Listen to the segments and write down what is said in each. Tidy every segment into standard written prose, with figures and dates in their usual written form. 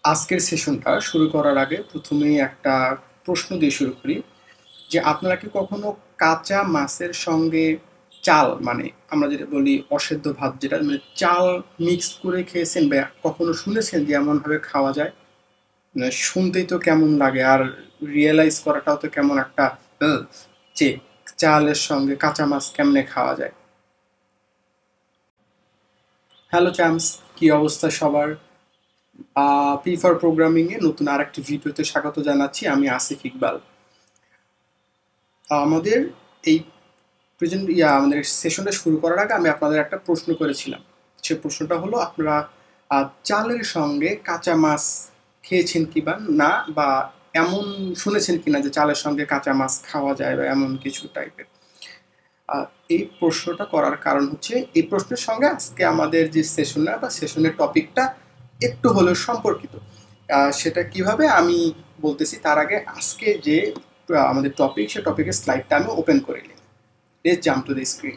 আজকের সেশনটা শুরু করার আগে প্রথমেই একটা প্রশ্ন দিয়ে শুরু করি যে আপনারা কি কখনো কাঁচা মাছের সঙ্গে চাল মানে আমরা যেটা বলি অসেদ্ধ ভাত যেটা মানে চাল মিক্সড করে খেয়েছেন বা কখনো শুনেছেন যে এমনভাবে খাওয়া যায়? মানে শুনতেই তো কেমন লাগে আর রিয়েলাইজ করাটাও তো কেমন একটা আহ, যে চালের সঙ্গে কাঁচা মাছ কেমনে খাওয়া যায়। হ্যালো চ্যাম্পস, কি অবস্থা সবার? পি ফর প্রোগ্রামিংয়ে নতুন আরেকটি ভিডিওতে স্বাগত জানাচ্ছি। আমি আসিফ ইকবাল। আমাদের এই আমাদের সেশনটা শুরু করার আগে আমি আপনাদের একটা প্রশ্ন করেছিলাম। সে প্রশ্নটা হলো আপনারা চালের সঙ্গে কাঁচা মাছ খেয়েছেন কি বা না, বা এমন শুনেছেন কিনা যে চালের সঙ্গে কাঁচা মাছ খাওয়া যায় বা এমন কিছু টাইপের। এই প্রশ্নটা করার কারণ হচ্ছে এই প্রশ্নের সঙ্গে আজকে আমাদের যে সেশনটা বা সেশনের টপিকটা একটু হলেও সম্পর্কিত। সেটা কিভাবে আমি বলতেছি তার আগে আজকে যে আমাদের টপিক, সে টপিকের স্লাইডটা আমি ওপেন করে নিই। Let's jump to the screen.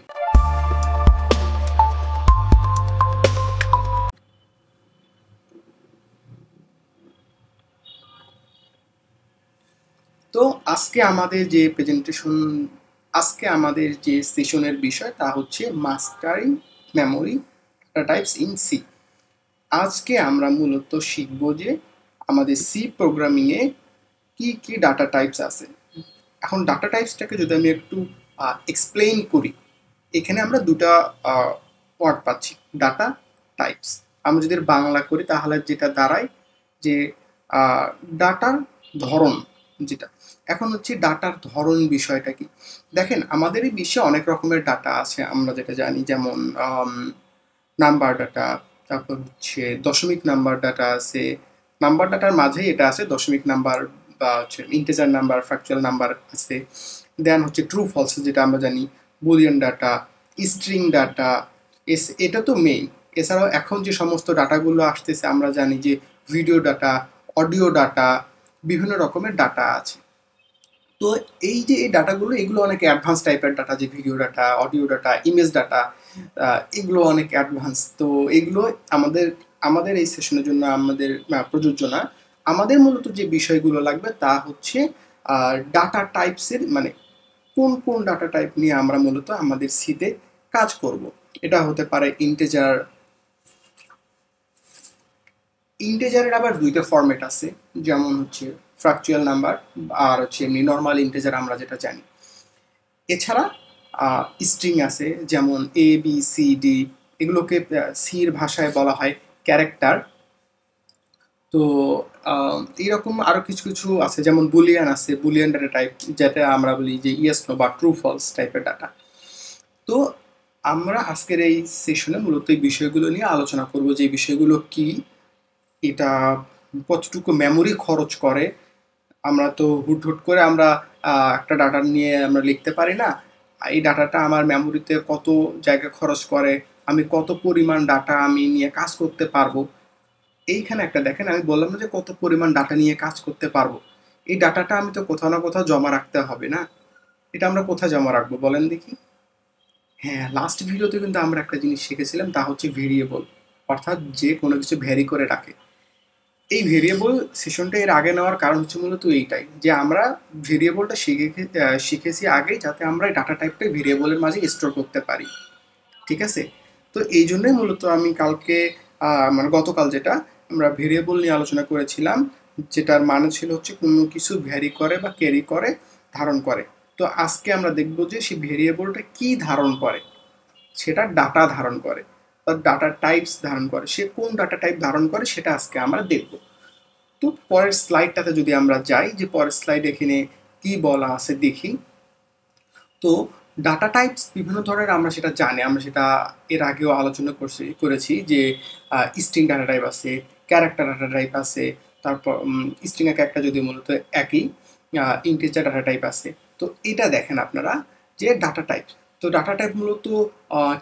তো আজকে আমাদের যে প্রেজেন্টেশন, আজকে আমাদের যে সেশনের বিষয় তা হচ্ছে mastering memory data types in C. আজকে আমরা মূলত শিখব যে আমাদের সি প্রোগ্রামিংয়ে কি কি ডাটা টাইপস আছে। এখন ডাটা টাইপসটাকে যদি আমি একটু এক্সপ্লেইন করি, এখানে আমরা দুটা ওয়ার্ড পাচ্ছি, ডাটা টাইপস। আমরা যদি বাংলা করি তাহলে যেটা দাঁড়ায় যে ডাটার ধরন যেটা। এখন হচ্ছে ডাটার ধরন বিষয়টা কি, দেখেন আমাদের এই বিশ্বে অনেক রকমের ডাটা আছে আমরা যেটা জানি, যেমন নাম্বার ডাটা, তারপর হচ্ছে দশমিক নাম্বার ডাটা আছে। নাম্বার ডাটার মাঝেই এটা আছে দশমিক নাম্বার বা হচ্ছে ইন্টিজার নাম্বার, ফ্র্যাকচুয়াল নাম্বার আছে। দেন হচ্ছে ট্রু ফলস যেটা আমরা জানি, বুলিয়ান ডাটা, স্ট্রিং ডাটা, এটা তো মেইন। এছাড়াও এখন যে সমস্ত ডাটাগুলো আসতেছে আমরা জানি যে ভিডিও ডাটা, অডিও ডাটা, বিভিন্ন রকমের ডাটা আছে। তো এই যে এই ডাটাগুলো, এগুলো অনেক অ্যাডভান্স টাইপের ডাটা, যে video data, audio data, image data, এগুলো অনেক অ্যাডভান্স। তো এগুলো আমাদের আমাদের এই সেশনের জন্য আমাদের প্রযোজ্য না। আমাদের মূলত যে বিষয়গুলো লাগবে তা হচ্ছে ডাটা টাইপসের মানে কোন কোন ডাটা টাইপ নিয়ে আমরা মূলত আমাদের সিতে কাজ করব। এটা হতে পারে ইন্টেজার। ইন্টেজারের আবার দুইটা ফরম্যাট আছে, যেমন হচ্ছে ফ্র্যাকচুয়াল নাম্বার আর হচ্ছে এমনি নর্মাল ইন্টেজার আমরা যেটা জানি। এছাড়া স্ট্রিং আছে, যেমন এ বি সি ডি, এগুলোকে সির ভাষায় বলা হয় ক্যারেক্টার। তো এইরকম আরও কিছু কিছু আছে, যেমন বুলিয়ান আছে, বুলিয়ান ডাটা টাইপ, যেটা আমরা বলি যে ইয়েস নো বা ট্রু ফলস টাইপের ডাটা। তো আমরা আজকের এই সেশনে মূলত এই বিষয়গুলো নিয়ে আলোচনা করব, যে বিষয়গুলো কি, এটা কতটুকু মেমোরি খরচ করে। আমরা তো হুট হুট করে আমরা একটা ডাটা নিয়ে আমরা লিখতে পারি না। এই ডাটাটা আমার মেমোরিতে কত জায়গা খরচ করে, আমি কত পরিমাণ ডাটা আমি নিয়ে কাজ করতে পারবো। এইখানে একটা দেখেন, আমি বললাম না যে কত পরিমাণ ডাটা নিয়ে কাজ করতে পারবো, এই ডাটাটা আমি তো কোথাও না কোথাও জমা রাখতে হবে না? এটা আমরা কোথায় জমা রাখবো বলেন দেখি? হ্যাঁ, লাস্ট ভিডিওতে কিন্তু আমরা একটা জিনিস শিখেছিলাম, তা হচ্ছে ভেরিয়েবল, অর্থাৎ যে কোনো কিছু ভ্যারি করে রাখে। এই ভেরিয়েবল সেশনটা এর আগে নেওয়ার কারণ হচ্ছে মূলত এইটাই, যে আমরা ভেরিয়েবলটা শিখেছি আগেই, যাতে আমরা এই ডাটা টাইপটা ভেরিয়েবলের মাঝে স্টোর করতে পারি। ঠিক আছে? তো এই জন্যই মূলত আমি কালকে মানে গতকাল যেটা আমরা ভেরিয়েবল নিয়ে আলোচনা করেছিলাম, যেটার মানে ছিল হচ্ছে কোনো কিছু ভ্যারি করে বা ক্যারি করে, ধারণ করে। তো আজকে আমরা দেখব যে সেই ভেরিয়েবলটা কি ধারণ করে। সেটা ডাটা ধারণ করে বা ডাটা টাইপস ধারণ করে। সে কোন ডাটা টাইপ ধারণ করে সেটা আজকে আমরা দেখব। তো পরের স্লাইডটাতে যদি আমরা যাই, যে পরের স্লাইড এখানে কি বলা আছে দেখি। তো ডাটা টাইপস বিভিন্ন ধরনের আমরা সেটা জানি, আমরা সেটা এর আগেও আলোচনা করেছি যে স্ট্রিং ডাটা টাইপ আছে, ক্যারেক্টার ডাটা টাইপ আছে, তারপর স্ট্রিং একটা যদি মূলত একই, ইন্টিজার ডাটা টাইপ আছে। তো এটা দেখেন আপনারা যে ডাটা টাইপ। তো ডাটা টাইপ মূলত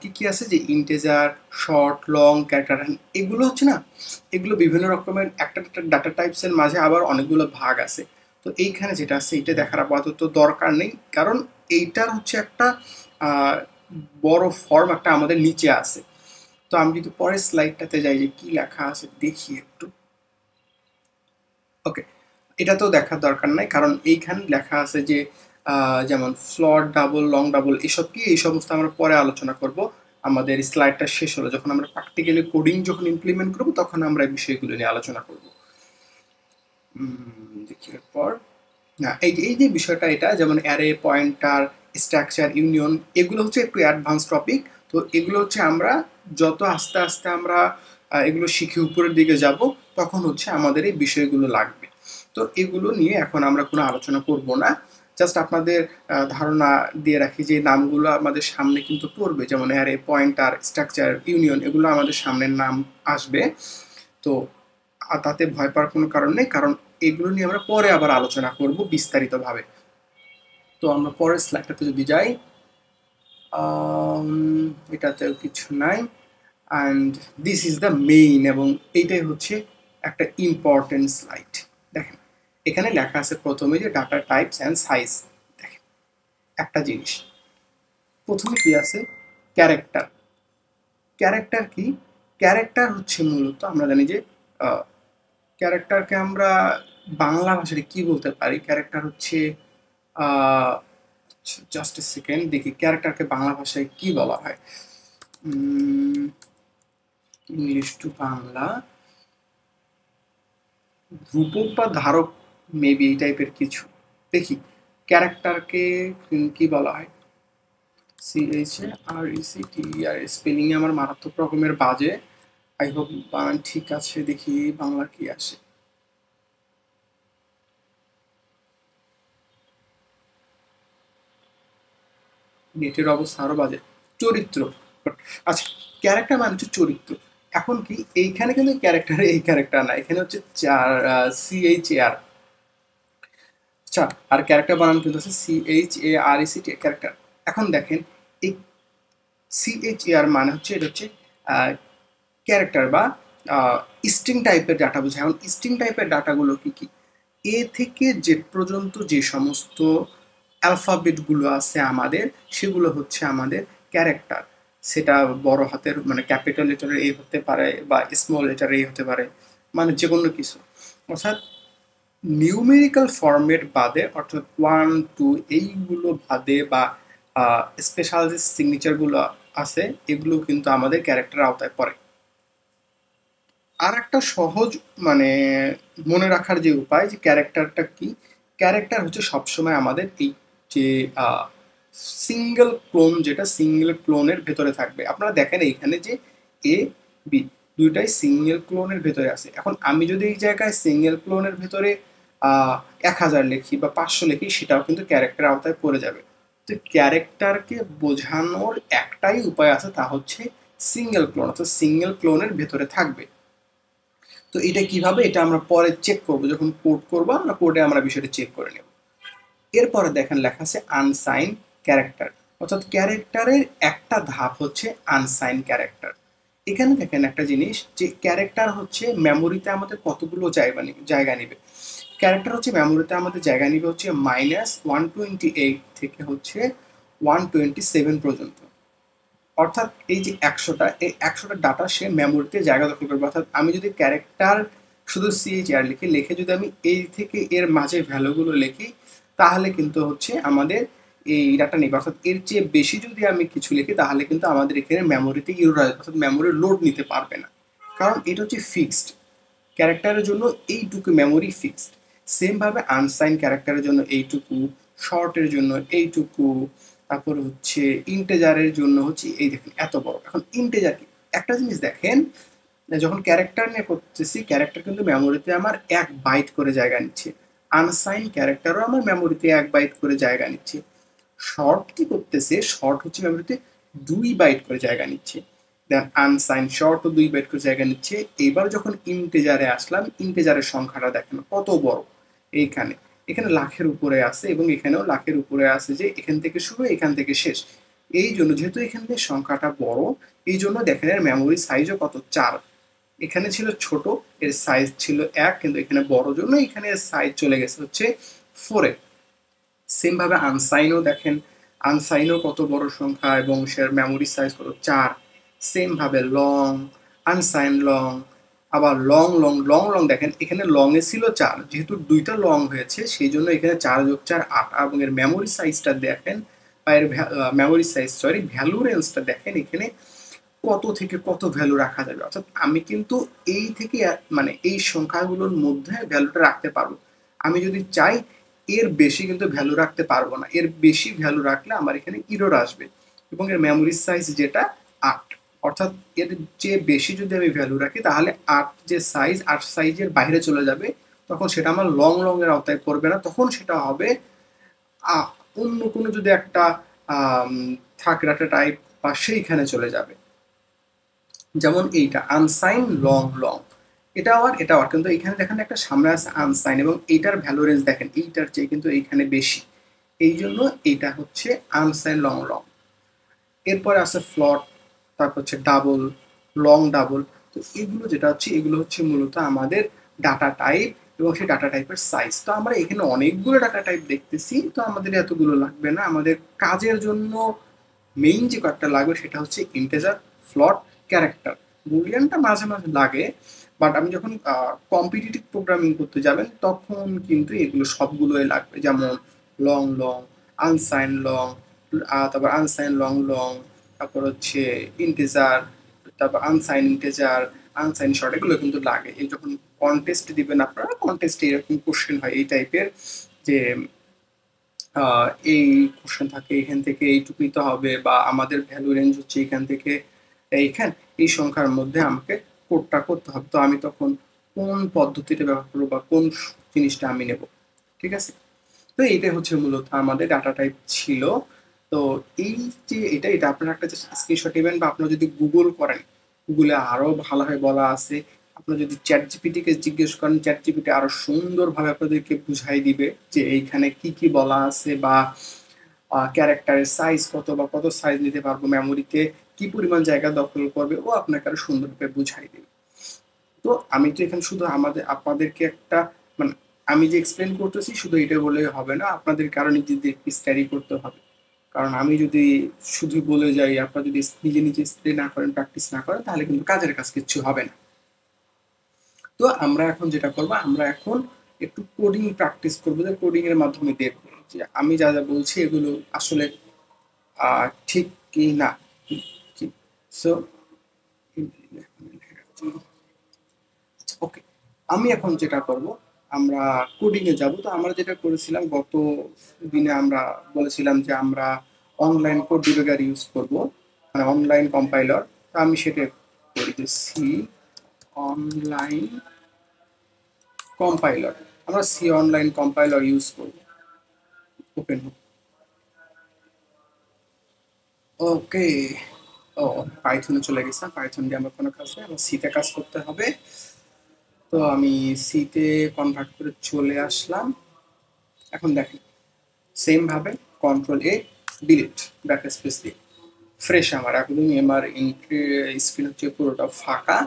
কি কি আছে, যে ইন্টিজার, শর্ট, লং, ক্যারেক্টার, এগুলো হচ্ছে না, এগুলো বিভিন্ন রকমের একটা ডাটা টাইপসের মাঝে আবার অনেকগুলো ভাগ আছে। তো এইখানে যেটা আছে এটা দেখার আপাতত দরকার নেই, কারণ এইটার হচ্ছে একটা আহ, বড় ফর্ম একটা আমাদের নিচে আছে। তো আমি যদি পরের স্লাইডটাতে যাই যে কি লেখা আছে দেখি একটু। ওকে, এটা তো দেখার দরকার নাই, কারণ এইখানে লেখা আছে যে যেমন ফ্লোট ডাবল, লং ডাবল, এসব কি, এই সমস্ত আমরা পরে আলোচনা করব। আমাদের স্লাইডটা শেষ হলো, যখন আমরা প্র্যাকটিক্যালি কোডিং যখন ইমপ্লিমেন্ট করব তখন আমরা এই বিষয়গুলো নিয়ে আলোচনা করব। দেখি এরপর, না এই যে বিষয়টা, এটা যেমন অ্যারে, পয়েন্টার, স্ট্রাকচার, ইউনিয়ন, এগুলো হচ্ছে একটু অ্যাডভান্স টপিক। তো এগুলো হচ্ছে আমরা যত আস্তে আস্তে আমরা এগুলো শিখে উপরের দিকে যাব, তখন হচ্ছে আমাদের এই বিষয়গুলো লাগবে। তো এগুলো নিয়ে এখন আমরা কোনো আলোচনা করব না, জাস্ট আপনাদের ধারণা দিয়ে রাখি যে নামগুলো আমাদের সামনে কিন্তু পড়বে, যেমন অ্যারে, পয়েন্টার, স্ট্রাকচার, ইউনিয়ন, এগুলো আমাদের সামনের নাম আসবে। তো তাতে ভয় পাওয়ার কোনো কারণ নেই, কারণ এগুলো নিয়ে আমরা পরে আবার আলোচনা করব বিস্তারিতভাবে। তো আমরা পরের স্লাইডটাতে যদি যাই, এটাতেও কিছু নাই, and this is the main, এবং এইটাই হচ্ছে একটা ইম্পর্টেন্ট স্লাইড। দেখেন এখানে লেখা আছে প্রথমে যে ডাটা টাইপস অ্যান্ড সাইজ। দেখেন একটা জিনিস, প্রথমে কি আছে, ক্যারেক্টার। ক্যারেক্টার কি? ক্যারেক্টার হচ্ছে মূলত আমরা জানি যে ক্যারেক্টারকে আমরা বাংলা ভাষায় কি বলতে পারি। ক্যারেক্টার হচ্ছে জাস্ট এ সেকেন্ড দেখি ক্যারেক্টারকে বাংলা ভাষায় কি বলা হয়। ইংলিশ টু বাংলা, রূপক বা ধারক, মেবি এই টাইপের কিছু। দেখি ক্যারেক্টারকে কি বলা হয়। CHARECTER, স্পেলিং এ আমার মারাত্মক রকমের বাজে, আই হোপ বানান ঠিক আছে। দেখি বাংলা কি আসে। নেটের অবস্থা আরো বাজে। চরিত্র। আচ্ছা, ক্যারেক্টার মানে হচ্ছে চরিত্র। এখন কি এইখানে কিন্তু ক্যারেক্টার এই ক্যারেক্টার না, এখানে হচ্ছে CHAR। আচ্ছা, আর ক্যারেক্টার বানান কিন্তু হচ্ছে CHARECT, ক্যারেক্টার। এখন দেখেন এই CHAR মানে হচ্ছে, এটা হচ্ছে ক্যারেক্টার বা স্ট্রিং টাইপের ডাটা বোঝায়। এখন স্ট্রিং টাইপের ডাটাগুলো কি কি, এ থেকে জেড পর্যন্ত যে সমস্ত অ্যালফাবেটগুলো আছে আমাদের, সেগুলো হচ্ছে আমাদের ক্যারেক্টার। সেটা বড় হাতের মানে ক্যাপিটাল লেটারের এ হতে পারে বা স্মল লেটারের এ হতে পারে, মানে যে কোনো কিছু। অর্থাৎ নিউমেরিক্যাল ফরম্যাট বাদে, অর্থাৎ 1 2 এইগুলো বাদে বা স্পেশাল যে সিগনেচারগুলো আছে, এগুলো কিন্তু আমাদের ক্যারেক্টার আওতায় পড়ে। আর একটা সহজ মানে মনে রাখার যে উপায়, যে ক্যারেক্টারটা কি, ক্যারেক্টার হচ্ছে সবসময় আমাদের এই যে সিঙ্গেল ক্লোন, যেটা সিঙ্গেল ক্লোনের ভেতরে থাকবে। আপনারা দেখেন এইখানে যে এ বি দুইটাই সিঙ্গেল ক্লোনের ভেতরে আছে। এখন আমি যদি এই জায়গায় সিঙ্গেল ক্লোনের ভেতরে 1000 লিখি বা 500 লিখি, সেটাও কিন্তু ক্যারেক্টার আওতায় পড়ে যাবে। তো ক্যারেক্টারকে বোঝানোর একটাই উপায় আছে, তা হচ্ছে সিঙ্গেল ক্লোন, অর্থাৎ সিঙ্গেল ক্লোনের ভেতরে থাকবে। তো এটা কিভাবে, এটা আমরা পরে চেক করব, যখন কোড করবো আমরা কোডে আমরা বিষয়টা চেক করে নেব। এরপরে দেখেন লেখা আছে আনসাইন ক্যারেক্টার, অর্থাৎ ক্যারেক্টারের একটা ধাপ হচ্ছে আনসাইন ক্যারেক্টার। এখানে দেখেন একটা জিনিস, যে ক্যারেক্টার হচ্ছে মেমোরিতে আমাদের কতগুলো জায়গা নিবে। ক্যারেক্টার হচ্ছে মেমোরিতে আমাদের জায়গা নিবে হচ্ছে -128 থেকে হচ্ছে 127 পর্যন্ত। অর্থাৎ এই যে 100টা, এই 100টা ডাটা সে মেমোরিতে জায়গা দখল করবে। অর্থাৎ আমি যদি ক্যারেক্টার শুধু CHR লিখে যদি আমি এই থেকে এর মাঝে ভ্যালুগুলো লিখি, তাহলে কিন্তু হচ্ছে আমাদের এই ডাটা নেবে। অর্থাৎ এর চেয়ে বেশি যদি আমি কিছু লিখি, তাহলে কিন্তু আমাদের এখানে মেমোরিতে ইউর আসবে, অর্থাৎ মেমোরি লোড নিতে পারবে না, কারণ এটা হচ্ছে ফিক্সড। ক্যারেক্টারের জন্য এইটুকু মেমোরি ফিক্সড। সেমভাবে আনসাইন ক্যারেক্টারের জন্য এইটুকু, শর্টের জন্য এইটুকু, তারপর হচ্ছে ইন্টেজারের জন্য হচ্ছে এই দেখেন এত বড়। এখন ইন্টেজার কি, একটা জিনিস দেখেন, যখন ক্যারেক্টার নিয়ে করতেছি, ক্যারেক্টার কিন্তু মেমোরিতে আমার 1 বাইট করে জায়গা নিচ্ছে। আনসাইন ক্যারেক্টারও আমার মেমোরিতে 1 বাইট করে জায়গা নিচ্ছে। শর্ট কি করতেছে, শর্ট হচ্ছে মেমোরিতে 2 বাইট করে জায়গা নিচ্ছে। দেন আনসাইন শর্টও 2 বাইট করে জায়গা নিচ্ছে। এবার যখন ইন্টেজারে আসলাম, ইন্টেজারের সংখ্যাটা দেখেন কত বড়। এইখানে এখানে লাখের উপরে আছে, এবং এখানেও লাখের উপরে আছে, যে এখান থেকে শুরু এখান থেকে শেষ। এই জন্য যেহেতু এখানে সংখ্যাটা বড়, এই জন্য দেখেন এর মেমোরি সাইজও কত, 4। এখানে ছিল ছোট, এর সাইজ ছিল 1, কিন্তু এখানে বড় জন্য এখানে সাইজ চলে গেছে হচ্ছে 4-এ। সেম ভাবে আনসাইনও দেখেন, আনসাইনও কত বড় সংখ্যা এবং সের মেমোরি সাইজ কত, 4। সেম ভাবে লং, আনসাইন লং, আবার লং লং লং লং দেখেন এখানে লং এ ছিল 4, যেহেতু দুইটা লং হয়েছে সেই জন্য এখানে 4 যোগ 4 8, এবং এর মেমোরি সাইজটা দেখেন বা এর মেমোরি সাইজ সরি ভ্যালু রেঞ্জটা দেখেন এখানে কত থেকে কত ভ্যালু রাখা যাবে। অর্থাৎ আমি কিন্তু এই থেকে মানে এই সংখ্যাগুলোর মধ্যে ভ্যালুটা রাখতে পারবো। আমি যদি চাই এর বেশি কিন্তু ভ্যালু রাখতে পারবো না, এর বেশি ভ্যালু রাখলে আমার এখানে ইরর আসবে। এবং এর মেমোরি সাইজ যেটা 8, অর্থাৎ এর চেয়ে বেশি যদি আমি ভ্যালু রাখি তাহলে 8 যে সাইজ 8 সাইজের বাইরে চলে যাবে, তখন সেটা আমার লং লং এর আওতায় পড়বে না, তখন সেটা হবে অন্য কোনো যদি একটা থাক ডাটা টাইপ বা সেইখানে চলে যাবে। যেমন এইটা আনসাইন লং লং, এটা আবার কিন্তু এখানে দেখেন একটা সামনে আছে আনসাইন, এবং এইটার ভ্যালু রেঞ্জ দেখেন এইটার চেয়ে কিন্তু এইখানে বেশি, এই জন্য এইটা হচ্ছে আনসাইন লং লং। এরপরে আছে ফ্লট, তারপর হচ্ছে ডাবল, লং ডাবল। তো এগুলো যেটা হচ্ছে এগুলো হচ্ছে মূলত আমাদের ডাটা টাইপ এবং সেই ডাটা টাইপের সাইজ। তো আমরা এখানে অনেকগুলো ডাটা টাইপ দেখতেছি, তো আমাদের এতগুলো লাগবে না। আমাদের কাজের জন্য মেইন যে কয়েকটা লাগবে সেটা হচ্ছে ইন্টেজার, ফ্লট, ক্যারেক্টার। বুলিয়ানটা মাঝে মাঝে লাগে, বাট আমি যখন কম্পিটিটিভ প্রোগ্রামিং করতে যাবেন তখন কিন্তু এগুলো সবগুলোই লাগবে। যেমন লং লং, আনসাইন লং, তারপর আনসাইন লং লং, তারপর হচ্ছে ইন্টেজার, তারপর আনসাইন ইন্টেজার, আনসাইন শর্ট, এগুলো কিন্তু লাগে। এই যখন কন্টেস্ট দিবেন আপনারা, কন্টেস্টে এরকম কোশ্চেন হয় এই টাইপের যে এই কোশ্চেন থাকে এখান থেকে এইটুকু নিতে হবে, বা আমাদের ভ্যালু রেঞ্জ হচ্ছে এখান থেকে এইখান, এই সংখ্যার মধ্যে আমাকে কোডটা করতে হবে। তো আমি তখন কোন পদ্ধতিটা ব্যবহার করবো বা কোন জিনিসটা আমি নেব, ঠিক আছে? তো এইটাই হচ্ছে মূলত আমাদের ডাটা টাইপ ছিল। তো এই যে এটা এটা আপনারা একটা স্ক্রিনশট নেবেন, বা আপনারা যদি গুগল করেন, গুগলে আরো ভালোভাবে বলা আছে। আপনারা যদি চ্যাট জিপিটিকে জিজ্ঞেস করেন, চ্যাট জিপিটি আরো সুন্দরভাবে আপনাদেরকে বুঝাই দিবে যে এইখানে কি কি বলা আছে, বা ক্যারেক্টারের সাইজ কত বা কত সাইজ নিতে পারবো, মেমোরিতে কি পরিমাণ জায়গা দখল করবে, ও আপনাকে আরো সুন্দরভাবে বুঝাই দেবে। তো আমি তো এখানে শুধু আপনাদেরকে একটা মানে আমি যে এক্সপ্লেন করতেছি শুধু এটা বলে হবে না, আপনাদেরকে আরো নিজেদের স্টাডি করতে হবে। কারণ আমি যদি শুধু বলে যাই, আপনারা যদি নিজে নিজে স্টাডি না করেন, প্র্যাকটিস না করেন, তাহলে কিন্তু কাজের কাজ কিচ্ছু হবে না। তো আমরা এখন যেটা করবো, আমরা এখন একটু কোডিং প্র্যাকটিস করবো, যে কোডিং এর মাধ্যমে দেখবো যে আমি যা যা বলছি এগুলো আসলে ঠিক কি না। সো ওকে, আমি এখন যেটা করব, আমরা কোডিং এ যাব। তো আমরা যেটা করেছিলাম গত দিনে, আমরা বলেছিলাম যে আমরা অনলাইন কোড ডিবাগার ইউজ করব, মানে অনলাইন কম্পাইলার। তো আমি সেটা করি যে সি অনলাইন কম্পাইলার, আমরা সি অনলাইন কম্পাইলার ইউজ করব। ওপেন হোক। ওকে, ও পাইথনে চলে গেছে, পাইথন দিয়ে আমার কোনো কাজ নেই, আমার সিতে কাজ করতে হবে। তো আমি সিতে কনভার্ট করে চলে আসলাম। এখন দেখেন সেম ভাবে কন্ট্রোল এ ডিলিট, ব্যাক স্পেস দিয়ে ফ্রেশ আমার একদমই আমার স্ক্রিন হচ্ছে পুরোটা ফাঁকা।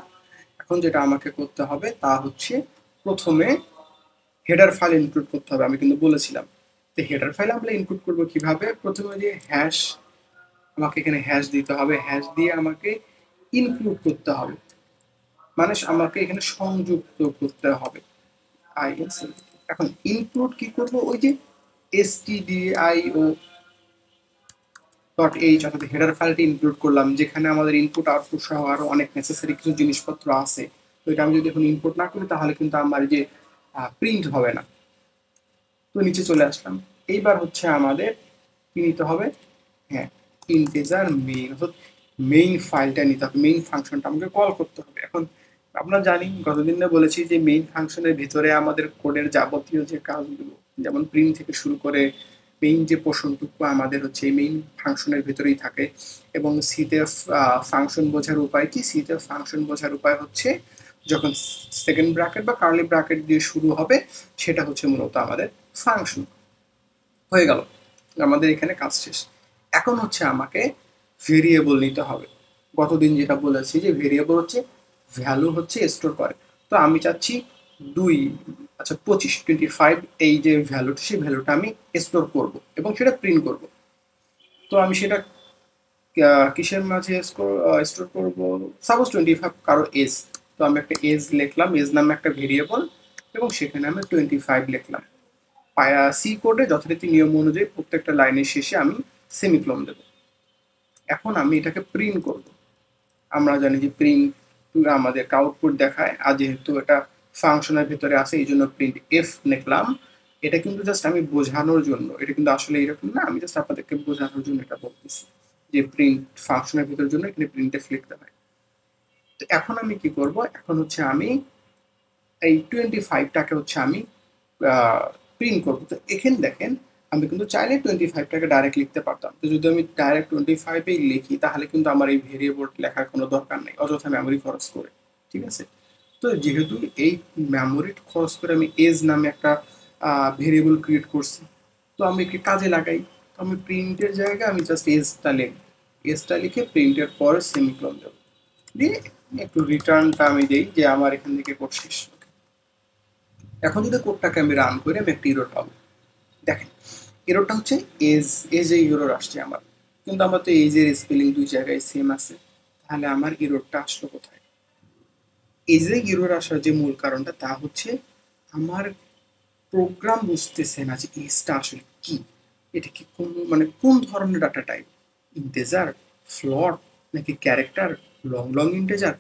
এখন যেটা আমাকে করতে হবে তা হচ্ছে প্রথমে হেডার ফাইল ইনক্লুড করতে হবে, আমি কিন্তু বলেছিলাম। তো হেডার ফাইল আমরা ইনক্লুড করবো কিভাবে, প্রথমে যে হ্যাশ, আমাকে এখানে হ্যাশ দিতে হবে, হ্যাশ দিয়ে আমাকে ইনক্লুড করতে হবে, মানে আমাকে এখানে সংযুক্ত করতে হবে। এখন ইনক্লুড কি করবো, ওই যে stdio ডট এইচ অর্থাৎ হেডার ফাইলটি ইনক্লুড করলাম, যেখানে আমাদের ইনপুট আউটপুট সহ আরো অনেক নেসেসারি কিছু জিনিসপত্র আছে। তো এটা আমি যদি এখন ইনপুট না করি তাহলে কিন্তু আমার যে প্রিন্ট হবে না। তো নিচে চলে আসলাম। এইবার হচ্ছে আমাদের কি নিতে হবে, হ্যাঁ ইন্টিজার মেইন, অর্থাৎ মেইন ফাইলটা নিতে হবে, মেইন ফাংশনটা আমাকে কল করতে হবে। এখন আমরা জানি গতদিন বলেছি যে মেইন ফাংশনের ভিতরে আমাদের কোডের যাবতীয় যে কাজগুলো, যেমন প্রিন্ট থেকে শুরু করে মেইন যে পোর্শনটুকু আমাদের হচ্ছে এই মেইন ফাংশনের ভিতরেই থাকে। এবং সিতে ফাংশন বোঝার উপায় কি, সিতে ফাংশন বোঝার উপায় হচ্ছে যখন সেকেন্ড ব্র্যাকেট বা কার্লি ব্র্যাকেট দিয়ে শুরু হবে সেটা হচ্ছে মূলত আমাদের ফাংশন। হয়ে গেল, আমাদের এখানে কাজ শেষ। এখন হচ্ছে আমাকে ভেরিয়েবল নিতে হবে। গতদিন যেটা বলেছি যে ভেরিয়েবল হচ্ছে ভ্যালু হচ্ছে স্টোর করে। তো আমি চাচ্ছি 2, আচ্ছা 25 এই যে ভ্যালুটা, সেই ভ্যালুটা আমি স্টোর করব এবং সেটা প্রিন্ট করব। তো আমি সেটা কিসের মাঝে স্টোর করব, সাপোজ 25 কারো এজ, তো আমি একটা এজ লিখলাম, এজ নামে একটা ভেরিয়েবল, এবং সেখানে আমি 25 লিখলাম। সি কোডে যথারীতি নিয়ম অনুযায়ী প্রত্যেকটা লাইনের শেষে আমি সেমিকোলন দেব। এখন আমি এটাকে প্রিন্ট করব। আমরা জানি যে প্রিন্ট আমাদের আউটপুট দেখায়, আর যেহেতু এটা ফাংশনের ভিতরে আছে এই জন্য প্রিন্ট এফ লিখলাম। এটা কিন্তু জাস্ট আমি বোঝানোর জন্য, এটা কিন্তু আসলে এরকম না, আমি জাস্ট আপনাদেরকে বোঝানোর জন্য এটা বলতেছি যে প্রিন্ট ফাংশনের ভিতরের জন্য এখানে প্রিন্ট এফ লিখতে হয়। তো এখন আমি কি করব, এখন হচ্ছে আমি এই 25টাকে হচ্ছে আমি প্রিন্ট করবো। তো এখানে দেখেন আমি কিন্তু চাইলে 25টাকে ডাইরেক্ট লিখতে পারতাম। তো যদি আমি ডাইরেক্ট 25এই লিখি তাহলে কিন্তু আমার এই ভেরিয়েবল লেখার কোনো দরকার নেই, অযথা মেমোরি খরচ করে। ঠিক আছে? তো যেহেতু এই মেমোরি খরচ করে আমি এজ নামে একটা ভেরিয়েবল ক্রিয়েট করছি, তো আমি একটি কাজে লাগাই। তো আমি প্রিন্টের জায়গায় আমি জাস্ট এজটা লিখব, এজটা লিখে প্রিন্টের পরে সেমিকোলন দেবো, দিয়ে একটু রিটার্নটা আমি দিই যে আমার এখান থেকে কোড শেষ। এখন যদি কোডটাকে আমি রান করে আমি একটা ইরর পাবো। দেখেন এররটা হচ্ছে এজ, এজে ইরর আসছে আমার, কিন্তু আমার তো এজের স্পেলিং দুই জায়গায় সেম আছে, তাহলে আমার ইররটা আসলো কোথায়? এজে ইরর আসার যে মূল কারণটা তা হচ্ছে আমার প্রোগ্রাম বুঝতেছে না যে এজটা আসলে কি, এটা কি কোন মানে কোন ধরনের ডাটা টাইপ, ইন্টেজার, ফ্লোট, নাকি ক্যারেক্টার, লং লং ইন্টেজার,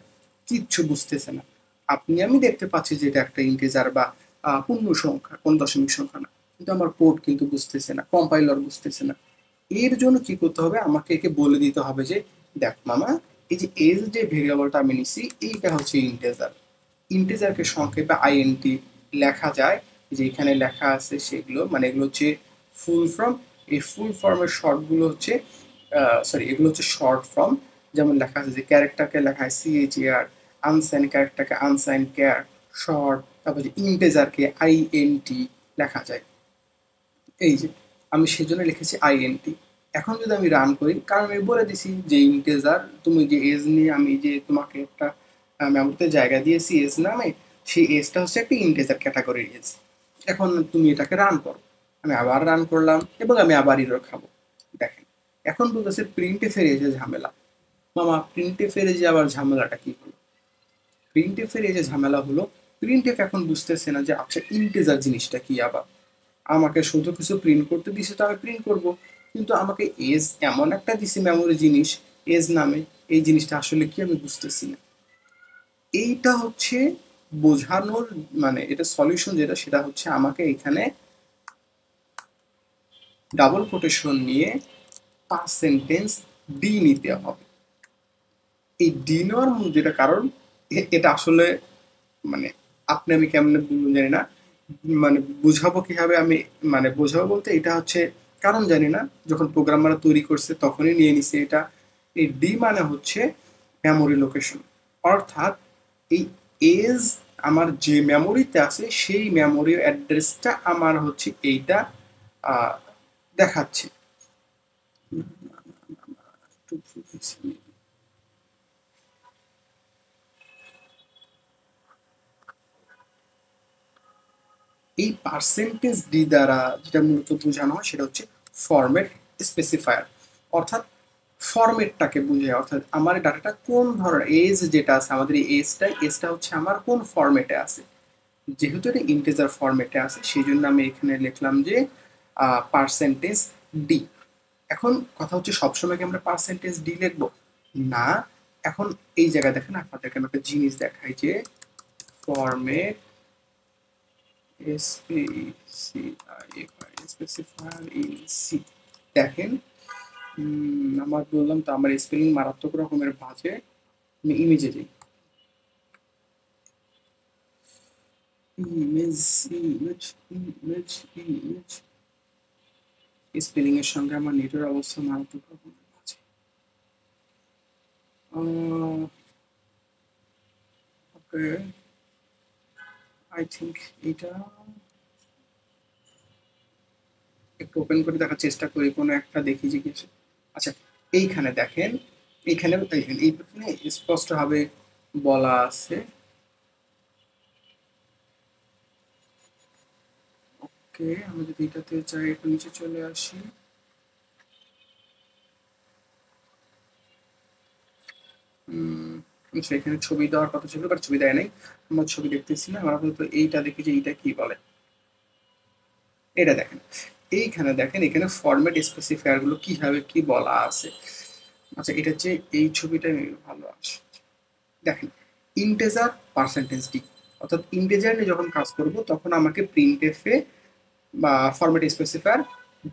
কিচ্ছু বুঝতেছে না। আমি দেখতে পাচ্ছি যে এটা একটা ইন্টেজার বা পূর্ণ সংখ্যা, কোন দশমিক সংখ্যা না, কিন্তু আমার কোড কিন্তু বুঝতেছে না, কম্পাইলার বুঝতেছে না। এর জন্য কি করতে হবে, আমাকে একে বলে দিতে হবে যে দেখ মামা, এই যে এজ যে ভেরিয়েবলটা আমি নিছি এইটা হচ্ছে ইন্টেজার, ইন্টিজারকে সংক্ষেপে আইএনটি লেখা যায়, যে এখানে লেখা আছে সেগুলো, মানে এগুলো হচ্ছে ফুল ফর্ম। এই ফুল ফর্মের শর্টগুলো হচ্ছে সরি, এগুলো হচ্ছে শর্ট ফর্ম। যেমন লেখা আছে যে ক্যারেক্টারকে লেখা হয় সিএইচএআর, আনসাইন ক্যারেক্টারকে আনসাইন ক্যার শর্ট, তারপর যে ইন্টেজারকে আইএনটি লেখা যায়। এই যে আমি সেজন্য লিখেছি আইএনটি। এখন যদি আমি রান করি, কারণ আমি বলে দিছি যে ইন্টেজার, তুমি যে এজ নিয়ে আমি যে তোমাকে একটা মেমোরিতে জায়গা দিয়েছি এজ নামে, সেই এজটা হচ্ছে একটা ইন্টেজার ক্যাটাগরির এজ। এখন তুমি এটাকে রান করো। আমি আবার রান করলাম এবং আমি আবার ইরর খাবো। দেখেন এখন বলতেছে প্রিন্টে ফেরে যে ঝামেলা। মামা প্রিন্টে ফেরে যে আবার ঝামেলাটা কি হলো? প্রিন্টএফের এই যে ঝামেলা হলো, প্রিন্টএফ এখন বুঝতেছে না যে আচ্ছা ইন্টেজার জিনিসটা কি। আবার আমাকে শুধু কিছু প্রিন্ট করতে দিছে তো আমি প্রিন্ট করব, কিন্তু আমাকে এজ এমন একটা দিছে মেমোরি জিনিস এজ নামে, এই জিনিসটা আসলে কি আমি বুঝতেছি না। এইটা হচ্ছে বোঝানোর মানে এটা সলিউশন যেটা, সেটা হচ্ছে আমাকে এখানে ডাবল কোটেশন নিয়ে পার্সেন্টেজ ডি নিতে হবে। এই ডি নেওয়ার মূল যেটা কারণ, এটা আসলে মানে আপনি আমি কেমনে বলবো জানি না, মানে বুঝাবো কিভাবে আমি, মানে বোঝাবো বলতে এটা হচ্ছে কারণ জানি না, যখন প্রোগ্রামাররা তৈরি করছে তখনই নিয়ে নিছে এটা। এই ডি মানে হচ্ছে মেমোরি লোকেশন, অর্থাৎ এই এজ আমার যে মেমোরিতে আছে সেই মেমোরি অ্যাড্রেসটা আমার হচ্ছে এইটা দেখাচ্ছে। এই পার্সেন্টেজ ডি দ্বারা যেটা মূলত বোঝানো হয় সেটা হচ্ছে ফরম্যাট স্পেসিফায়ার, অর্থাৎ ফরম্যাটটাকে বুঝায়, অর্থাৎ আমার ডাটাটা কোন ধরনের এজ যেটা আছে, আমাদের এই এজটা হচ্ছে আমার কোন ফরম্যাটে আছে। যেহেতু এটা ইন্টিজার ফরম্যাটে আছে সেই জন্য আমি এখানে লিখলাম যে পার্সেন্টেজ ডি। এখন কথা হচ্ছে সবসময় কি আমরা পার্সেন্টেজ ডি লিখবো? না। এখন এই জায়গায় দেখেন আপনাদেরকে আমি একটা জিনিস দেখাই যে ফরম্যাট স্পেসিফায়ার ইন সি। দেখেন আমার বললাম তো আমার স্পেলিং মারাত্মক রকমের বাজে। আমি ইমেজে যাই, image image image image, spelling এর সঙ্গে আমার নেটের অবস্থা মারাত্মক রকমের বাজে। ওকে, আই থিঙ্ক এটা একটু ওপেন করে দেখার চেষ্টা করি, কোনো একটা দেখি জিজ্ঞেস। আচ্ছা এইখানে দেখেন, এইখানে এইখানে স্পষ্টভাবে বলা আছে। ওকে, আমি যদি এটাতে চাই একটু নিচে চলে আসি, সেখানে ছবি দেওয়ার কথা ছিল, বাট ছবি দেয় নাই। আমরা ছবি দেখতেছি না, আমরা তো এইটা দেখি যে এইটা কি বলে। এটা দেখেন, এইখানে দেখেন এখানে ফরম্যাট স্পেসিফায়ার গুলো কিভাবে কি বলা আছে। আচ্ছা, এটা হচ্ছে এই ছবিটা ভালো আসে। দেখেন, ইন্টেজার পার্সেন্টেজ ডি, অর্থাৎ ইন্টেজার নিয়ে যখন কাজ করব তখন আমাকে প্রিন্টএফে বা ফরম্যাট স্পেসিফায়ার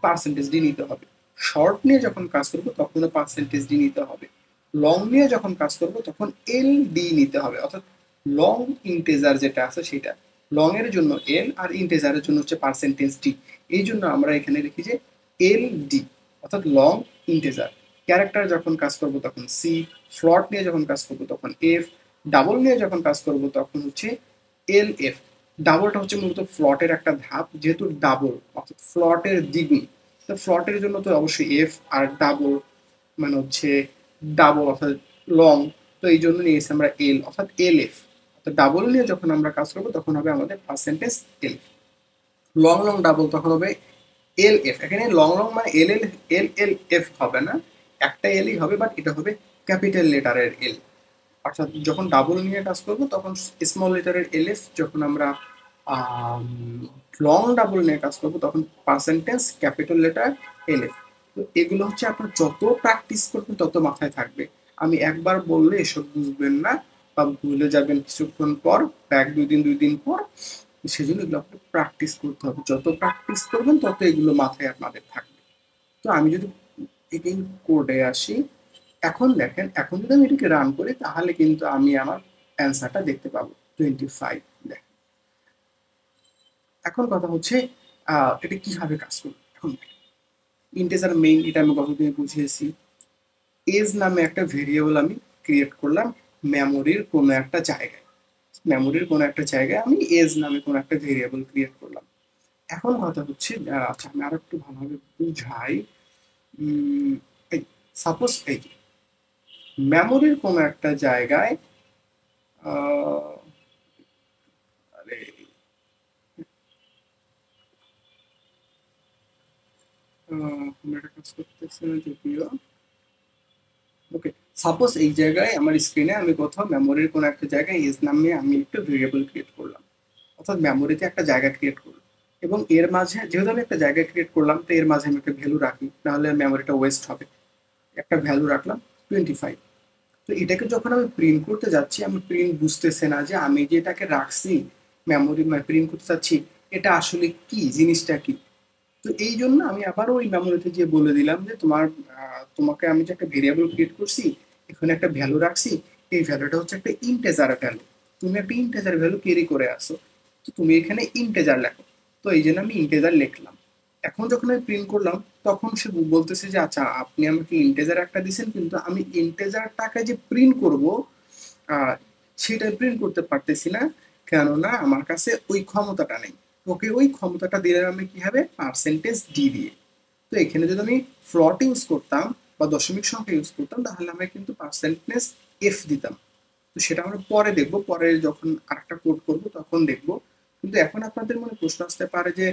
পার্সেন্টেজ ডি নিতে হবে। শর্ট নিয়ে যখন কাজ করব তখনও পার্সেন্টেজ ডি নিতে হবে। লং নিয়ে যখন কাজ করব তখন এল ডি নিতে হবে, অর্থাৎ লং ইন্টেজার যেটা আছে সেটা। লং এর জন্য এল আর ইন্টেজারের জন্য হচ্ছে পার্সেন্টেজ ডি। এই জন্য আমরা এখানে লিখি যে এল ডি, অর্থাৎ লং ইন্টেজার। ক্যারেক্টার যখন কাজ করব তখন সি, ফ্লট নিয়ে যখন কাজ করব তখন এফ, ডাবল নিয়ে যখন কাজ করব তখন হচ্ছে এল এফ। ডাবলটা হচ্ছে মূলত ফ্লটের একটা ধাপ, যেহেতু ডাবল অর্থাৎ ফ্লটের দ্বিগুণ, তো ফ্লটের জন্য তো অবশ্যই এফ, আর ডাবল মানে হচ্ছে ডাবল অর্থাৎ লং, তো এই জন্য নিয়েছি আমরা এল অর্থাৎ এল এফ। অর্থাৎ ডাবল নিয়ে যখন আমরা কাজ করবো তখন হবে আমাদের পার্সেন্টেজ এল। লং লং ডাবল তখন হবে এল এফ। এখানে লং লং মানে এল এল এল এল এফ হবে না, একটা এলই হবে, বাট এটা হবে ক্যাপিটাল লেটারের এল। অর্থাৎ যখন ডাবল নিয়ে কাজ করব তখন স্মল লেটারের এল এফ, যখন আমরা লং ডাবল নিয়ে কাজ করব তখন percentage capital letter L F. তো এগুলো হচ্ছে আপনার যত প্র্যাকটিস করবেন তত মাথায় থাকবে। আমি একবার বললে এসব বুঝবেন না বা ভুলে যাবেন কিছুক্ষণ পর বা এক দুই দিন পর। সেজন্য এগুলো আপনাকে প্র্যাকটিস করতে হবে, যত প্র্যাকটিস করবেন তত এগুলো মাথায় আপনাদের থাকবে। তো আমি যদি এগেইন কোডে আসি, এখন দেখেন, এখন যদি আমি এটাকে রান করি তাহলে কিন্তু আমি আমার অ্যান্সারটা দেখতে পাবো 25। দেখেন, এখন কথা হচ্ছে এটা কিভাবে কাজ করবে। এখন ইন্টিজার মেইন, এটা আমি গতদিনে বুঝিয়েছি। এজ নামে একটা ভেরিয়েবল আমি ক্রিয়েট করলাম মেমোরির কোনো একটা জায়গায়। মেমোরির কোনো একটা জায়গায় আমি এজ নামে কোনো একটা ভেরিয়েবল ক্রিয়েট করলাম। এখন কথা হচ্ছে, আচ্ছা আমি আরো একটু ভালোভাবে বুঝাই। এই সাপোজ এই মেমোরির কোনো একটা জায়গায় আরে আমরা একটা কাজ করতেছি না যদিও। ওকে, সাপোজ এই জায়গায় আমার স্ক্রিনে আমি কোথাও মেমোরির কোনো একটা জায়গায় এজ নামে আমি একটা ভেরিয়েবল ক্রিয়েট করলাম, অর্থাৎ মেমোরিতে একটা জায়গা ক্রিয়েট করলাম। এবং এর মাঝে যেহেতু আমি একটা জায়গা ক্রিয়েট করলাম, তো এর মাঝে আমি একটা ভ্যালু রাখি, নাহলে মেমোরিটা ওয়েস্ট হবে। একটা ভ্যালু রাখলাম 25। তো এটাকে যখন আমি প্রিন্ট করতে যাচ্ছি, আমি প্রিন্ট বুঝতেছে না যে আমি যে এটাকে রাখছি মেমোরি প্রিন্ট করতে চাচ্ছি, এটা আসলে কি জিনিসটা কি। তো এই জন্য আমি আবারও ওই মেমোরিতে গিয়ে বলে দিলাম যে তোমাকে আমি যে একটা ভেরিয়েবল ক্রিয়েট করছি, এখানে একটা ভ্যালু রাখছি, এই ভ্যালুটা হচ্ছে একটা ইন্টেজার ভ্যালু, তুমি একটা ইন্টেজার ভ্যালু ক্যারি করে আসো, তো তুমি এখানে ইন্টেজার লেখো। তো এই জন্য আমি ইন্টেজার লিখলাম। এখন যখন আমি প্রিন্ট করলাম তখন সে বলতেছে যে আচ্ছা আপনি আমাকে ইন্টেজার একটা দিচ্ছেন, কিন্তু আমি ইন্টেজারটাকে যে প্রিন্ট করব আহ, সেটা প্রিন্ট করতে পারতেছি না, কেননা আমার কাছে ওই ক্ষমতাটা নেই। ওকে, ওই ক্ষমতাটা দিলে আমি কি হবে, পার্সেন্টেজ ডি দিয়ে। তো এখানে যদি আমি ফ্লট ইউজ করতাম বা দশমিক সংখ্যা ইউজ করতাম তাহলে আমরা কিন্তু পার্সেন্টেজ এফ দিতাম। তো সেটা আমরা পরে দেখবো, পরে যখন আরেকটা কোড করব তখন দেখবো। কিন্তু এখন আপনাদের মনে প্রশ্ন আসতে পারে যে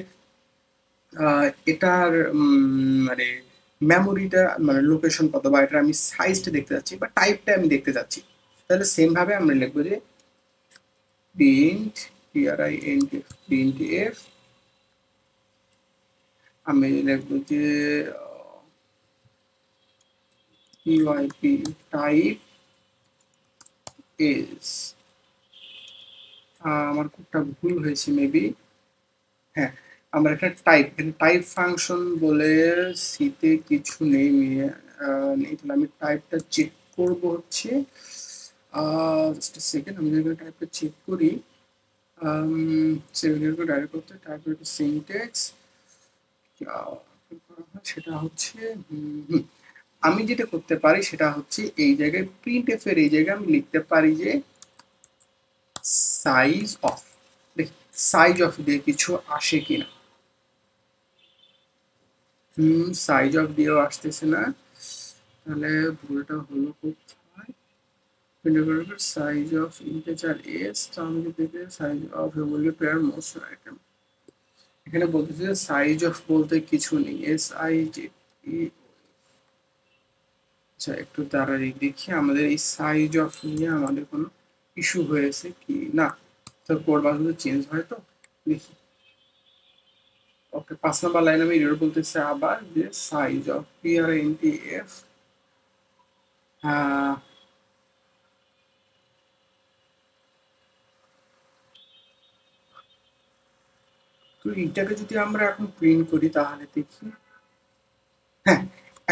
এটার মানে মেমোরিটা মানে লোকেশন কত, বা এটা আমি সাইজটা দেখতে যাচ্ছি বা টাইপটা আমি দেখতে যাচ্ছি। তাহলে সেম ভাবে আমরা লিখবো যে প্রিন্ট প্রিন্ট এফ, আমি লিখবো যে পিওয়াইপি টাইপ ইজ, আমার কোডটা ভুল হয়েছে মেবি। হ্যাঁ, আমরা একটা টাইপ, টাইপ ফাংশন বলে সিতে কিছু নেই নেই, তাহলে আমি টাইপটা চেক করব হচ্ছে জাস্ট সেকেন্ড, আমি যদি টাইপটা চেক করি সেভেন ডাইরেক্ট করতে টাইপের সিনটেক্স সেটা হচ্ছে আমি যেটা করতে পারি সেটা হচ্ছে এই জায়গায় প্রিন্ট এফ এর এই জায়গায় আমি লিখতে পারি যে সাইজ অফ, দেখি সাইজ অফ দিয়ে কিছু আসে কিনা। সাইজ অফ দিয়েও আসতেছে না, তাহলে ভুলটা হলো কোথায়। সাইজ অফ ইন্টিজার এস, তো আমি যদি সাইজ অফ বলি পেয়ার মোস্ট আইটেম, এখানে বলতেছে যে সাইজ অফ বলতে কিছু নেই, এস আই জি আচ্ছা একটু তাড়াতাড়ি দেখি আমাদের এই সাইজ অফ নিয়ে আমাদের কোনো ইস্যু হয়েছে কি না। তো কোড বাসগুলো চেঞ্জ হয় তো দেখি। ওকে 5 নম্বর লাইন আমি এরর বলতেছে আবার যে সাইজ অফ printf তো এইটাকে যদি আমরা এখন প্রিন্ট করি তাহলে দেখি। হ্যাঁ,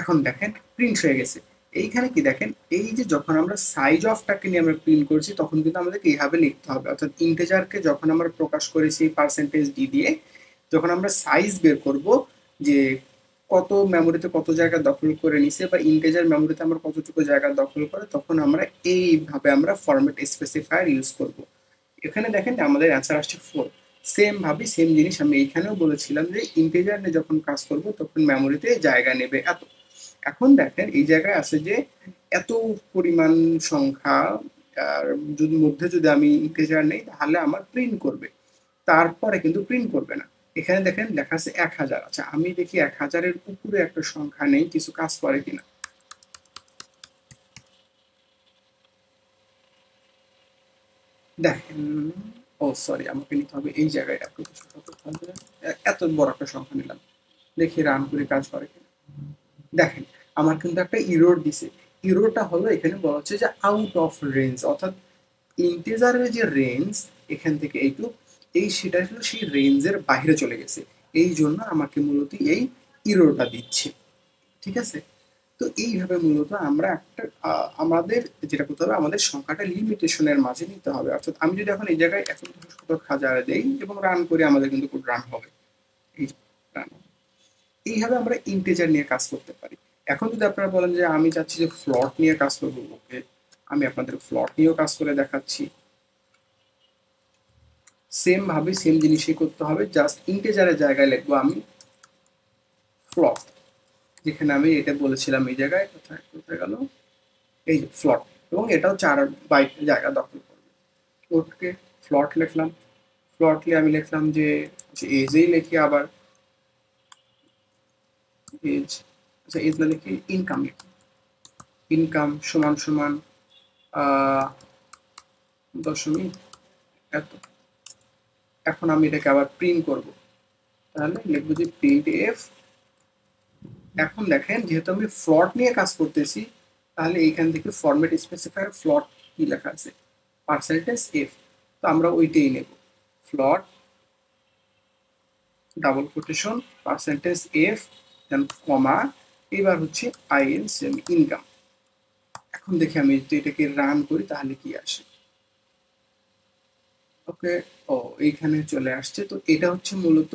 এখন দেখেন প্রিন্ট হয়ে গেছে। এইখানে কি দেখেন, এই যে যখন আমরা সাইজ অফটাকে নিয়ে আমরা প্রিন্ট করছি তখন কিন্তু আমাদেরকে এইভাবে লিখতে হবে, অর্থাৎ ইন্টেজারকে যখন আমরা প্রকাশ করেছি পার্সেন্টেজ ডি দিয়ে, যখন আমরা সাইজ বের করব যে কত মেমোরিতে কত জায়গা দখল করে নিছে বা ইন্টেজার মেমোরিতে আমরা কতটুকু জায়গা দখল করে, তখন আমরা এইভাবে আমরা ফরম্যাট স্পেসিফায়ার ইউজ করব। এখানে দেখেন আমাদের অ্যান্সার আসছে 4। সেম ভাবে সেম জিনিস আমি এইখানেও বলেছিলাম যে ইন্টিজার নিয়ে যখন কাজ করব তখন মেমোরিতে জায়গা নেবে এত। এখন দেখেন এই জায়গায় আছে যে এত পরিমাণ সংখ্যা, আর যদি মধ্যে যদি আমি ইন্টিজার নেই তাহলে আমার প্রিন্ট করবে, তারপরে কিন্তু প্রিন্ট করবে না। এখানে দেখেন লেখা আছে 1000। আচ্ছা আমি দেখি 1000-এর উপরে একটা সংখ্যা নেই, কিছু কাজ করে কিনা। দেখেন, ও সরি, আমাকে নিতে হবে এই জায়গায় এত বড় একটা সংখ্যা নিলাম। দেখি রান করে কাজ করে কিনা। দেখেন আমার কিন্তু একটা ইরোর দিছে। ইরোরটা হলো এখানে বলা হচ্ছে যে আউট অফ রেঞ্জ, অর্থাৎ ইন্টিজারের যে রেঞ্জ এখান থেকে এইটুক, এই সেটা হলো সেই রেঞ্জের বাইরে চলে গেছে, এই জন্য আমাকে মূলত এই ইরোরটা দিচ্ছে। ঠিক আছে, তো এইভাবে মূলত আমরা একটা আমাদের যেটা করতে হবে, আমাদের সংখ্যাটা লিমিটেশনের মাঝে নিতে হবে। অর্থাৎ আমি যদি এখন এই জায়গায় এখন শতক হাজার দেই এবং রান করি, আমাদের কিন্তু কোড রান হবে। এই রান, এইভাবে আমরা ইন্টিজার নিয়ে কাজ করতে পারি। এখন যদি আপনারা বলেন যে আমি চাচ্ছি যে ফ্লট নিয়ে কাজ করবো, ওকে আমি আপনাদের ফ্লট নিয়েও কাজ করে দেখাচ্ছি। সেম ভাবে সেম জিনিসই করতে হবে, জাস্ট ইন্টিজারের জায়গায় লিখবো আমি ফ্লট, যেখানে আমি এটা বলেছিলাম এই জায়গায়, কোথায় কোথায় গেল, এই যে ফ্লট, এবং এটাও 4 বাইট জায়গা দখল করবে। ওকে ফ্লট লিখলাম, ফ্লটলি আমি লিখলাম যে এজেই লিখি আবার এজ, আচ্ছা এজ না লিখি ইনকাম লিখি, ইনকাম সমান সমান দশমিক এত। এখন আমি এটাকে আবার প্রিন্ট করব, তাহলে লিখবো যে প্রিন্ট এফ। এখন দেখেন যেহেতু আমি ফ্লট নিয়ে কাজ করতেছি, তাহলে এইখান থেকে ফরম্যাট স্পেসিফায়ার ফ্লট কি লেখা আছে, পার্সেন্টেজ এফ, তো আমরা ওইটাই নেব, ফ্লট ডাবল কোটেশন পার্সেন্টেজ এফ দেন কমা, এবার হচ্ছে আইএনসিএম ইনকাম। এখন দেখি আমি যদি এটাকে রান করি তাহলে কি আসে। ওকে, ও এইখানে চলে আসছে। তো এটা হচ্ছে মূলত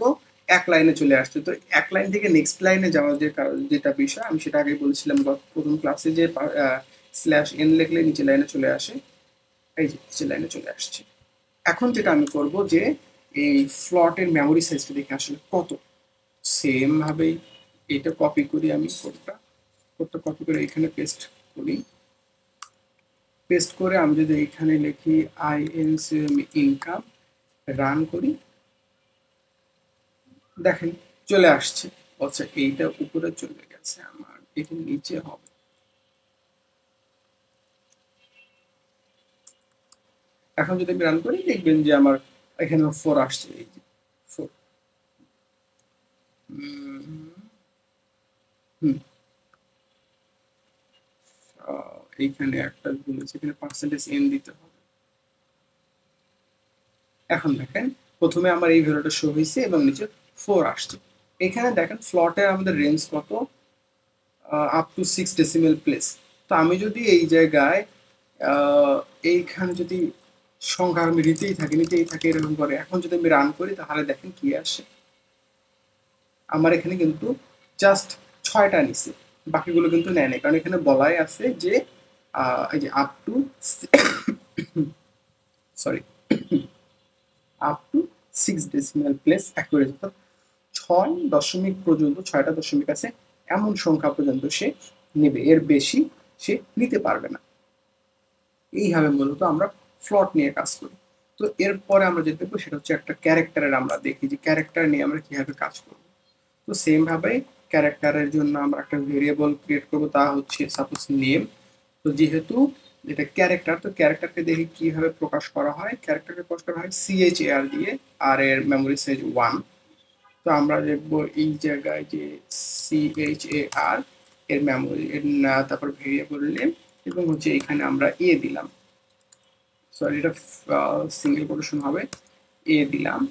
এক লাইনে চলে আসছে। তো এক লাইন থেকে নেক্সট লাইনে যাওয়ার যে যেটা বিষয় আমি সেটা আগে বলছিলাম প্রথম ক্লাসে, যে স্ল্যাশ এন লিখলে নিচে লাইনে চলে আসে, এই যে নিচে লাইনে চলে আসছে। এখন যেটা আমি করব যে এই ফ্লটের মেমোরি সাইজটা দেখে আসলে কত, সেম ভাবেই এটা কপি করি, আমি কোডটা কোডটা কপি করে এখানে পেস্ট করি। পেস্ট করে আমি যদি এখানে লিখি আইএনসিএম ইনকাম, রান করি, দেখেন চলে আসছে। আচ্ছা এইটা উপরে চলে গেছে, আমার এটা নিচে হবে। এখন যদি আমি রান করি দেখবেন যে আমার এখানে 4 আসছে, এই যে 4। হুম, এইখানে একটা বলেছে এখানে পার্সেন্টেজ এন দিতে হবে। এখন দেখেন প্রথমে আমার এই ভ্যালুটা শো হয়েছে এবং নিচে 4 আসছে। এখানে দেখেন ফ্লটের আমাদের রেঞ্জ কত, আপ টু 6 ডেসিমেল প্লেস। তো আমি যদি এই জায়গায় এইখানে যদি সংখ্যা আমি নিতেই থাকি এরকম করে, এখন যদি আমি রান করি তাহলে দেখেন কি আসে। আমার এখানে কিন্তু জাস্ট 6টা নিছে, বাকিগুলো কিন্তু নেয় নাই, কারণ এখানে বলাই আছে যে এই যে up to sorry up to 6 decimal place accurate, অর্থাৎ 6 দশমিক পর্যন্ত, 6টা দশমিক আছে এমন সংখ্যা পর্যন্ত সে নেবে, এর বেশি সে নিতে পারবে না। এইভাবে মূলত আমরা ফ্লট নিয়ে কাজ করি। তো এরপরে আমরা যেটা দেখবো সেটা হচ্ছে একটা ক্যারেক্টারের, আমরা দেখি যে ক্যারেক্টার নিয়ে আমরা কিভাবে কাজ করব। তো সেম ভাবে ক্যারেক্টারের জন্য আমরা একটা ভেরিয়েবল ক্রিয়েট করবো, তা হচ্ছে সাপোজ নেম। তো যেহেতু এটা ক্যারেক্টার, তো ক্যারেক্টারকে দেখি কিভাবে প্রকাশ করা হয়। ক্যারেক্টারকে প্রকাশ করা হয় CHAR দিয়ে, আর এর মেমোরি সাইজ 1। তো আমরা দেখবো এই জায়গায় যে CHAR এর মেমোরি এর তারপর ভেরিয়েবল নেম, এবং হচ্ছে এখানে আমরা দিলাম, সরি এটা সিঙ্গেল কোটেশন হবে, দিলাম।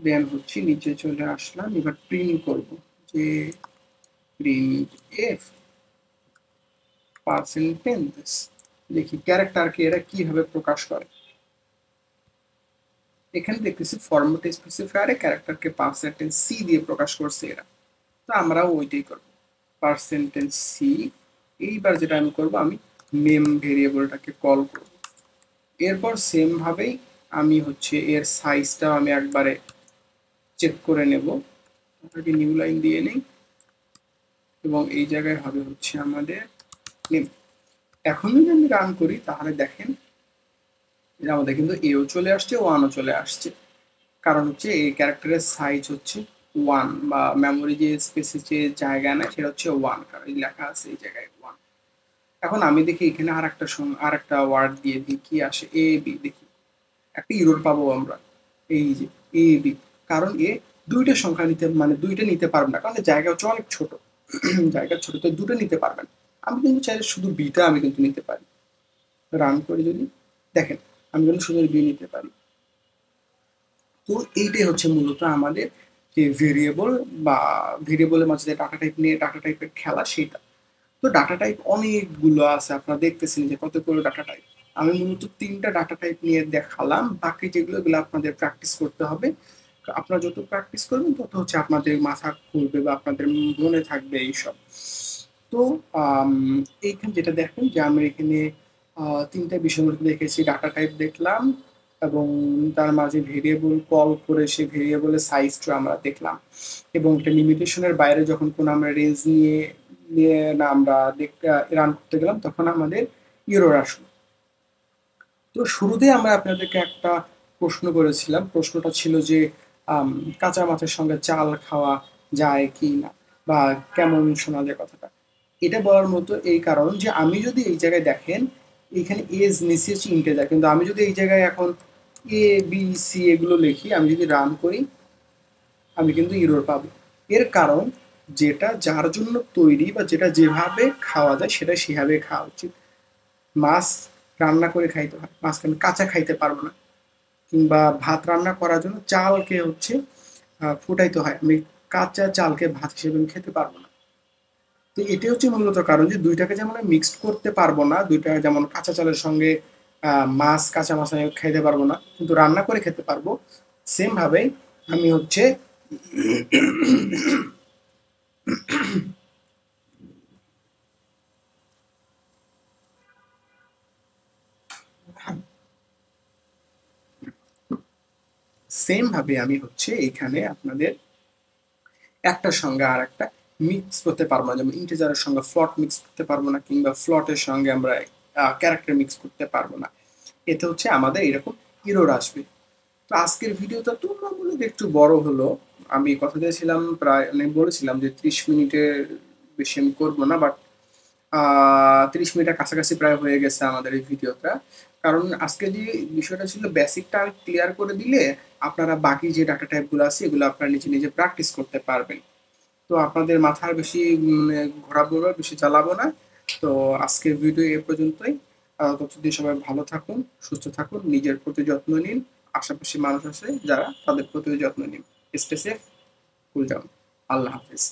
দেন হচ্ছে নিচে চলে আসলাম, এবার প্রিন্ট করব যে প্রিন্ট এফ পার্সেন্টেজ। দেখি ক্যারেক্টারকে এরা কিভাবে প্রকাশ করে। এখানে দেখতেছি ফরম্যাট স্পেসিফায়ারে ক্যারেক্টারকে %C দিয়ে প্রকাশ করছে এরা, তো আমরাও ওইটাই করব, %C। এইবার যেটা আমি করব, আমি নেম ভেরিয়েবলটাকে কল করব। এরপর সেম ভাবেই আমি হচ্ছে এর সাইজটাও আমি একবারে চেক করে নেব, এটাকে নিউ লাইন দিয়ে নেই, এবং এই জায়গায় হবে হচ্ছে আমাদের নেম। এখন যদি আমি রান করি তাহলে দেখেন আমাদের কিন্তু এও চলে আসছে, 1ও চলে আসছে। কারণ হচ্ছে এই ক্যারেক্টারের সাইজ হচ্ছে 1, বা মেমোরি যে স্পেসে যে জায়গা নেয় সেটা হচ্ছে 1, কারণ এই লেখা আছে এই জায়গায় 1। এখন আমি দেখি এখানে আর একটা ওয়ার্ড দিয়ে দিই, কি আসে, বি। দেখি একটা ইরোর পাবো আমরা, এই যে বি। কারণ দুইটা সংখ্যা নিতে, মানে দুইটা নিতে পারবে না, কারণ জায়গা হচ্ছে অনেক ছোট। জায়গা ছোট, তো দুটো নিতে পারবেন। আমি কিন্তু চাইলে শুধু বিটা আমি কিন্তু নিতে পারি। রান করে যদি দেখেন আমি কিন্তু শুধু বি নিতে পারি। তো এইটাই হচ্ছে মূলত আমাদের যে ভেরিয়েবল বা ভেরিয়েবলের মাঝে যে ডাটা টাইপ নিয়ে ডাটা টাইপের খেলা, সেটা। তো ডাটা টাইপ অনেকগুলো আছে, আপনারা দেখতেছেন যে কতগুলো ডাটা টাইপ। আমি মূলত 3টা ডাটা টাইপ নিয়ে দেখালাম, বাকি যেগুলো এগুলো আপনাদের প্র্যাকটিস করতে হবে। আপনারা যত প্র্যাকটিস করবেন তত হচ্ছে আপনাদের মাথা খুলবে বা আপনাদের মনে থাকবে এইসব। তো এইখানে যেটা দেখেন যে আমরা এখানে 3টা বিষয় দেখেছি, ডাটা টাইপ দেখলাম, এবং তার মাঝে ভেরিয়েবল কল করে সেই ভেরিয়েবলের সাইজটা আমরা দেখলাম, এবং একটা লিমিটেশনের বাইরে যখন কোনো আমরা রেঞ্জ নিয়ে না আমরা রান করতে গেলাম তখন আমাদের ইরর আসলো। তো শুরুতে আমরা আপনাদেরকে একটা প্রশ্ন করেছিলাম, প্রশ্নটা ছিল যে কাঁচা মাছের সঙ্গে চাল খাওয়া যায় কি না, বা কেমন শোনা যায় কথাটা। এটা বলার মতো এই কারণ যে আমি যদি এই জায়গায় দেখেন এখানে এজ নিচে হচ্ছে ইন্টিজার, কিন্তু আমি যদি এই জায়গায় এখন ABC এগুলো লিখি, আমি যদি রান করি আমি কিন্তু ইরর পাবো। এর কারণ যেটা যার জন্য তৈরি বা যেটা যেভাবে খাওয়া যায় সেটা সেভাবে খাওয়া উচিত। মাছ রান্না করে খাইতে হয়, মাছকে আমি কাঁচা খাইতে পারবো না, কিংবা ভাত রান্না করার জন্য চালকে হচ্ছে ফুটাইতে হয়, আমি কাঁচা চালকে ভাত হিসেবে আমি খেতে পারবো না। তো এটাই হচ্ছে মূলত কারণ যে দুইটাকে যেমন মিক্সড করতে পারবো না, দুইটা যেমন কাঁচা চালের সঙ্গে মাছ, কাঁচা মাছ আমি খাইতে পারবো না, কিন্তু রান্না করে খেতে পারবো। সেম ভাবেই আমি হচ্ছে সেম ভাবে আমি হচ্ছে এখানে আপনাদের একটার সঙ্গে আর একটা মিক্স করতে পারবো না, যেমন ইন্টিজারের সঙ্গে ফ্লট মিক্স করতে পারবো না, কিংবা ফ্লটের সঙ্গে আমরা ক্যারেক্টার মিক্স করতে পারবো না। এতে হচ্ছে আমাদের এরকম ইরর আসবে। তো আজকের ভিডিওটা তুলনামূলক একটু বড় হলো। আমি কথা দিয়েছিলাম প্রায়, আমি বলেছিলাম যে 30 মিনিটের বেশি আমি করবো না, বাট 30 মিনিটের কাছাকাছি প্রায় হয়ে গেছে আমাদের এই ভিডিওটা। কারণ আজকে যে বিষয়টা ছিল বেসিকটা ক্লিয়ার করে দিলে আপনারা বাকি যে ডাটা টাইপগুলো আছে এগুলো আপনারা নিজে নিজে প্র্যাকটিস করতে পারবেন। তো আপনাদের মাথার বেশি ঘোরাবো না, বেশি জ্বালাবো না। তো আজকের ভিডিও এ পর্যন্তই। ততদিন সবাই ভালো থাকুন, সুস্থ থাকুন, নিজের প্রতি যত্ন নিন, আশেপাশে মানুষ আছে যারা তাদের প্রতিও যত্ন নিন। Stay safe, cool down. Allah হাফিজ।